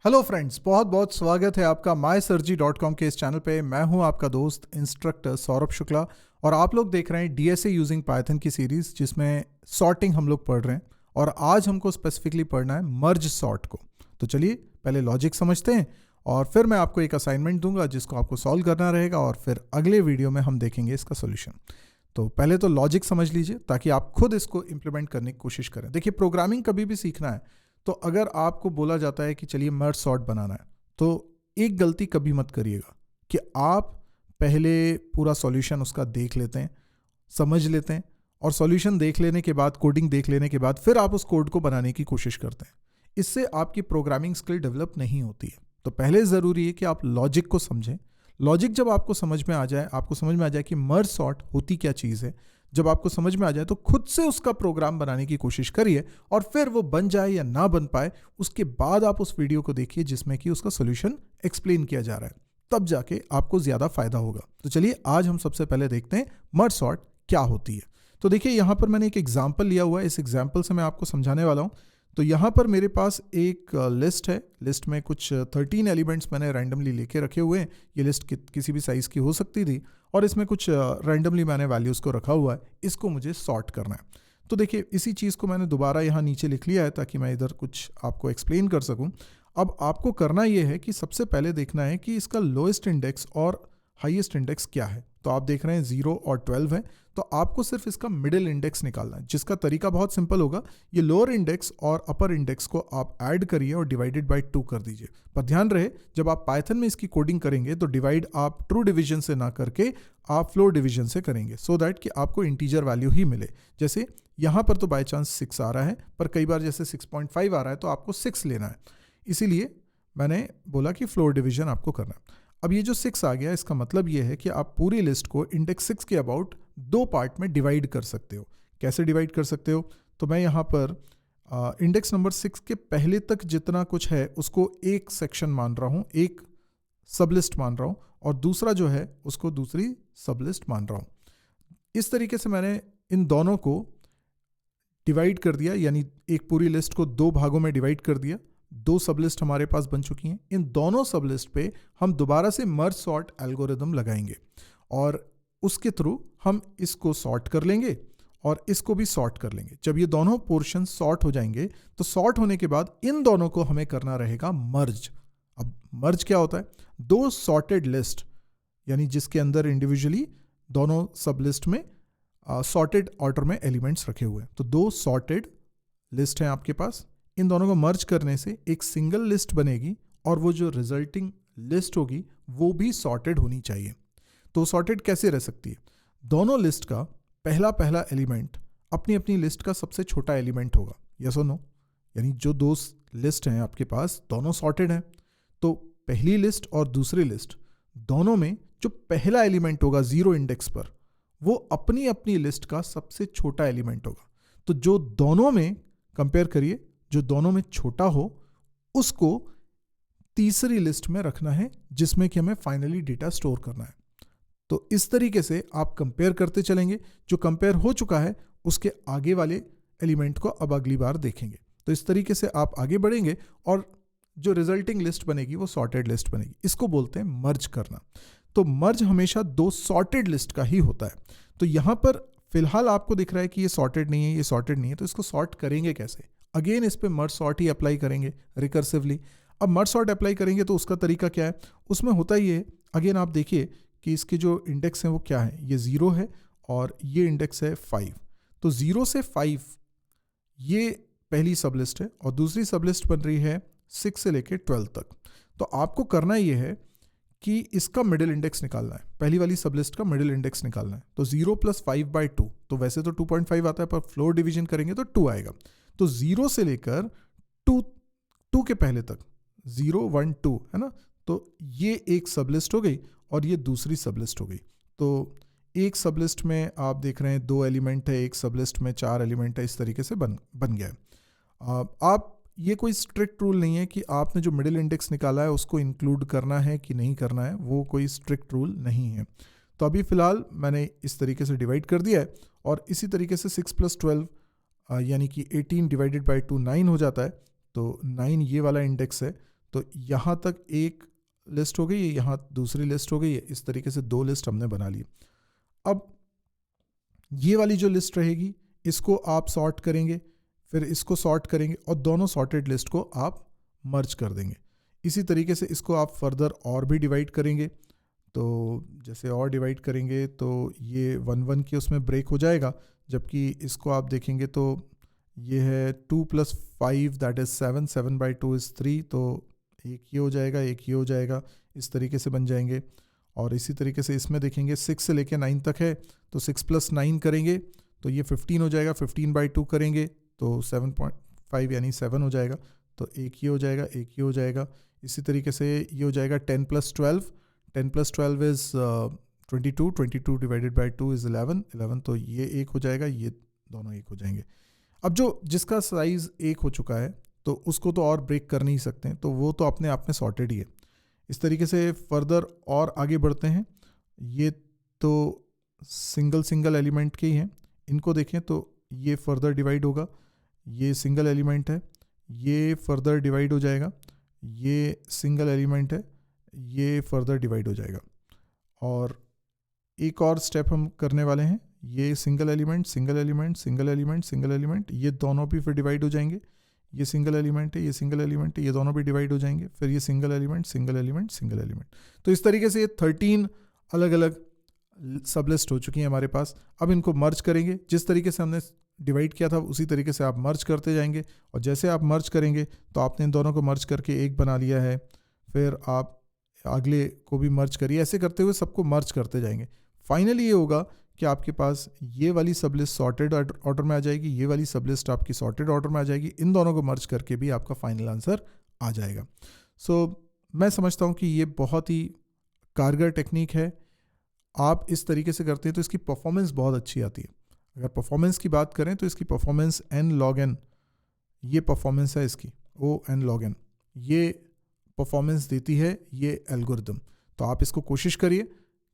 Hello friends, बहुत बहुत स्वागत है आपका mysurgery.com के इस चैनल पे। मैं हूं आपका दोस्त इंस्ट्रक्टर सौरभ शुक्ला और आप लोग देख रहे हैं डीएसए यूजिंग पाइथन की सीरीज़ जिसमें सॉर्टिंग हम लोग पढ़ रहे हैं। और आज हमको स्पेसिफिकली पढ़ना है मर्ज सॉर्ट को। तो चलिए पहले लॉजिक समझते हैं और फिर मैं आपको एक असाइनमेंट दूंगा जिसको आपको सॉल्व करना रहेगा और फिर अगले वीडियो में हम देखेंगे इसका सोल्यूशन। तो पहले तो लॉजिक समझ लीजिए ताकि आप खुद इसको इम्प्लीमेंट करने की कोशिश करें। देखिए, प्रोग्रामिंग कभी भी सीखना है तो अगर आपको बोला जाता है कि चलिए मर्ज सॉर्ट बनाना है तो एक गलती कभी मत करिएगा कि आप पहले पूरा सॉल्यूशन उसका देख लेते हैं, समझ लेते हैं और सॉल्यूशन देख लेने के बाद, कोडिंग देख लेने के बाद फिर आप उस कोड को बनाने की कोशिश करते हैं। इससे आपकी प्रोग्रामिंग स्किल डेवलप नहीं होती है। तो पहले ज़रूरी है कि आप लॉजिक को समझें। लॉजिक जब आपको समझ में आ जाए, आपको समझ में आ जाए कि मर्ज सॉर्ट होती क्या चीज़ है, जब आपको समझ में आ जाए तो खुद से उसका प्रोग्राम बनाने की कोशिश करिए और फिर वो बन जाए या ना बन पाए उसके बाद आप उस वीडियो को देखिए जिसमें कि उसका सोल्यूशन एक्सप्लेन किया जा रहा है, तब जाके आपको ज़्यादा फायदा होगा। तो चलिए आज हम सबसे पहले देखते हैं मर्ज सॉर्ट क्या होती है। तो देखिए यहाँ पर मैंने एक एग्जाम्पल लिया हुआ है, इस एग्जाम्पल से मैं आपको समझाने वाला हूँ। तो यहाँ पर मेरे पास एक लिस्ट है, लिस्ट में कुछ 13 एलिमेंट्स मैंने रैंडमली लेके रखे हुए हैं। ये लिस्ट किसी भी साइज़ की हो सकती थी और इसमें कुछ रैंडमली मैंने वैल्यूज़ को रखा हुआ है। इसको मुझे सॉर्ट करना है। तो देखिए इसी चीज़ को मैंने दोबारा यहाँ नीचे लिख लिया है ताकि मैं इधर कुछ आपको एक्सप्लेन कर सकूँ। अब आपको करना ये है कि सबसे पहले देखना है कि इसका लोएस्ट इंडेक्स और हाईएस्ट इंडेक्स क्या है। तो आप देख रहे हैं 0 और 12 है, तो आपको सिर्फ इसका मिडिल इंडेक्स निकालना है, जिसका तरीका बहुत सिंपल होगा। ये लोअर इंडेक्स और अपर इंडेक्स को आप ऐड करिए और डिवाइडेड बाय 2 कर दीजिए। पर ध्यान रहे, जब आप पाइथन में इसकी कोडिंग करेंगे तो डिवाइड आप ट्रू डिवीजन से ना करके आप फ्लोर डिवीजन से करेंगे, सो दैट कि आपको इंटीजर वैल्यू ही मिले। जैसे यहाँ पर तो बाई चांस 6 आ रहा है, पर कई बार जैसे 6.5 आ रहा है तो आपको 6 लेना है। इसीलिए मैंने बोला कि फ्लोर डिवीजन आपको करना है। अब ये जो 6 आ गया, इसका मतलब ये है कि आप पूरी लिस्ट को इंडेक्स 6 के अबाउट 2 पार्ट में डिवाइड कर सकते हो। कैसे डिवाइड कर सकते हो? तो मैं यहाँ पर इंडेक्स नंबर 6 के पहले तक जितना कुछ है उसको एक सेक्शन मान रहा हूँ, एक सबलिस्ट मान रहा हूँ, और दूसरा जो है उसको दूसरी सबलिस्ट मान रहा हूँ। इस तरीके से मैंने इन दोनों को डिवाइड कर दिया, यानी एक पूरी लिस्ट को 2 भागों में डिवाइड कर दिया। 2 सबलिस्ट हमारे पास बन चुकी हैं। इन दोनों सबलिस्ट पे हम दोबारा से मर्ज सॉर्ट एल्गोरिदम लगाएंगे और उसके थ्रू हम इसको सॉर्ट कर लेंगे और इसको भी सॉर्ट कर लेंगे। जब ये दोनों पोर्शन सॉर्ट हो जाएंगे तो सॉर्ट होने के बाद इन दोनों को हमें करना रहेगा मर्ज। अब मर्ज क्या होता है? 2 सॉर्टेड लिस्ट, यानी जिसके अंदर इंडिविजुअली दोनों सबलिस्ट में सॉर्टेड ऑर्डर में एलिमेंट्स रखे हुए हैं। तो 2 सॉर्टेड लिस्ट हैं आपके पास। इन दोनों को मर्ज करने से एक सिंगल लिस्ट बनेगी और वो जो रिजल्टिंग लिस्ट होगी वो भी सॉर्टेड होनी चाहिए। तो सॉर्टेड कैसे रह सकती है? दोनों लिस्ट का पहला पहला एलिमेंट अपनी अपनी लिस्ट का सबसे छोटा एलिमेंट होगा। यस और नो? यानी जो 2 लिस्ट हैं आपके पास दोनों सॉर्टेड हैं, तो पहली लिस्ट और दूसरी लिस्ट दोनों में जो पहला एलिमेंट होगा 0 इंडेक्स पर, वो अपनी अपनी लिस्ट का सबसे छोटा एलिमेंट होगा। तो जो दोनों में कंपेयर करिए, जो दोनों में छोटा हो उसको तीसरी लिस्ट में रखना है जिसमें कि हमें फाइनली डेटा स्टोर करना है। तो इस तरीके से आप कंपेयर करते चलेंगे। जो कंपेयर हो चुका है उसके आगे वाले एलिमेंट को अब अगली बार देखेंगे। तो इस तरीके से आप आगे बढ़ेंगे और जो रिजल्टिंग लिस्ट बनेगी वो सॉर्टेड लिस्ट बनेगी। इसको बोलते हैं मर्ज करना। तो मर्ज हमेशा 2 सॉर्टेड लिस्ट का ही होता है। तो यहाँ पर फिलहाल आपको दिख रहा है कि ये सॉर्टेड नहीं है, ये सॉर्टेड नहीं है, तो इसको सॉर्ट करेंगे कैसे? अगेन इस पे मर्ज सॉर्ट ही अप्लाई करेंगे रिकर्सिवली। अब मर्ज सॉर्ट अप्लाई करेंगे तो उसका तरीका क्या है? उसमें होता ही है, अगेन आप देखिए कि इसके जो इंडेक्स हैं वो क्या है। ये 0 है और ये इंडेक्स है 5। तो 0 से 5 ये पहली सबलिस्ट है और दूसरी सबलिस्ट बन रही है 6 से लेकर 12 तक। तो आपको करना ये है कि इसका मिडिल इंडेक्स निकालना है, पहली वाली सबलिस्ट का मिडिल इंडेक्स निकालना है। तो 0 + 5/2, तो वैसे तो 2.5 आता है पर फ्लोर डिवीजन करेंगे तो 2 आएगा। तो 0 से लेकर 2 के पहले तक 0 1 2 है ना। तो ये एक सबलिस्ट हो गई और ये दूसरी सबलिस्ट हो गई। तो एक सबलिस्ट में आप देख रहे हैं 2 एलिमेंट है, एक सबलिस्ट में 4 एलिमेंट है। इस तरीके से बन गया है। आप ये कोई स्ट्रिक्ट रूल नहीं है कि आपने जो मिडिल इंडेक्स निकाला है उसको इंक्लूड करना है कि नहीं करना है, वो कोई स्ट्रिक्ट रूल नहीं है। तो अभी फ़िलहाल मैंने इस तरीके से डिवाइड कर दिया है और इसी तरीके से 6 + 12 यानी कि 18 डिवाइडेड बाई 2 9 हो जाता है। तो 9 ये वाला इंडेक्स है। तो यहाँ तक एक लिस्ट हो गई है, यहाँ दूसरी लिस्ट हो गई है, इस तरीके से 2 लिस्ट हमने बना ली। अब ये वाली जो लिस्ट रहेगी इसको आप सॉर्ट करेंगे, फिर इसको सॉर्ट करेंगे और दोनों सॉर्टेड लिस्ट को आप मर्ज कर देंगे। इसी तरीके से इसको आप फर्दर और भी डिवाइड करेंगे, तो जैसे और डिवाइड करेंगे तो ये 1 1 के उसमें ब्रेक हो जाएगा, जबकि इसको आप देखेंगे तो ये है 2 + 5 दैट इज़ 7, 7/2 इज़ 3, तो एक ये हो जाएगा, एक ये हो जाएगा, इस तरीके से बन जाएंगे। और इसी तरीके से इसमें देखेंगे 6 से लेके 9 तक है, तो 6 + 9 करेंगे तो ये 15 हो जाएगा, 15/2 करेंगे तो 7.5 यानी 7 हो जाएगा, तो एक ये हो जाएगा, एक ये हो जाएगा। इसी तरीके से ये हो जाएगा 10 + 12, 10 + 12 इज़ 22, 22 डिवाइडेड बाई 2 इज़ 11, 11, तो ये एक हो जाएगा, ये दोनों एक हो जाएंगे। अब जो जिसका साइज़ एक हो चुका है तो उसको तो और ब्रेक कर नहीं सकते हैं, तो वो तो अपने आप में सॉर्टेड ही है। इस तरीके से फर्दर और आगे बढ़ते हैं। ये तो सिंगल एलिमेंट के ही हैं, इनको देखें तो ये फर्दर डिवाइड होगा, ये सिंगल एलिमेंट है, ये फर्दर डिवाइड हो जाएगा, ये सिंगल एलिमेंट है, ये फर्दर डिवाइड हो जाएगा। और एक और स्टेप हम करने वाले हैं, ये single element, single element, single element, single element, ये दोनों भी फिर डिवाइड हो जाएंगे। ये सिंगल एलिमेंट है, ये सिंगल एलिमेंट है, ये दोनों भी डिवाइड हो जाएंगे। फिर ये single element, single element, single element. तो इस तरीके से ये 13 अलग अलग सबलिस्ट हो चुकी हैं हमारे पास। अब इनको मर्ज करेंगे, जिस तरीके से हमने डिवाइड किया था उसी तरीके से आप मर्ज करते जाएंगे, और जैसे आप मर्ज करेंगे तो आपने इन दोनों को मर्ज करके एक बना लिया है, फिर आप अगले को भी मर्ज करिए, ऐसे करते हुए सबको मर्ज करते जाएंगे। फाइनली ये होगा कि आपके पास ये वाली सबलिस्ट सॉर्टेड ऑर्डर में आ जाएगी, ये वाली सबलिस्ट आपकी सॉर्टेड ऑर्डर में आ जाएगी। इन दोनों को मर्ज करके भी आपका फाइनल आंसर आ जाएगा। सो मैं समझता हूँ कि ये बहुत ही कारगर टेक्निक है। आप इस तरीके से करते हैं तो इसकी परफॉर्मेंस बहुत अच्छी आती है। अगर परफॉर्मेंस की बात करें तो इसकी परफॉर्मेंस n log n, ये परफॉर्मेंस है इसकी O(n log n), ये परफॉर्मेंस देती है ये एल्गोरिदम। तो आप इसको कोशिश करिए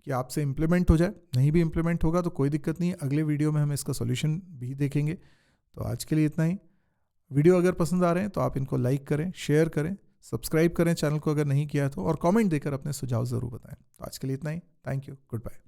कि आपसे इम्प्लीमेंट हो जाए। नहीं भी इम्प्लीमेंट होगा तो कोई दिक्कत नहीं है, अगले वीडियो में हम इसका सॉल्यूशन भी देखेंगे। तो आज के लिए इतना ही। वीडियो अगर पसंद आ रहे हैं तो आप इनको लाइक करें, शेयर करें, सब्सक्राइब करें चैनल को अगर नहीं किया तो, और कमेंट देकर अपने सुझाव ज़रूर बताएं। तो आज के लिए इतना ही। Thank you, good bye.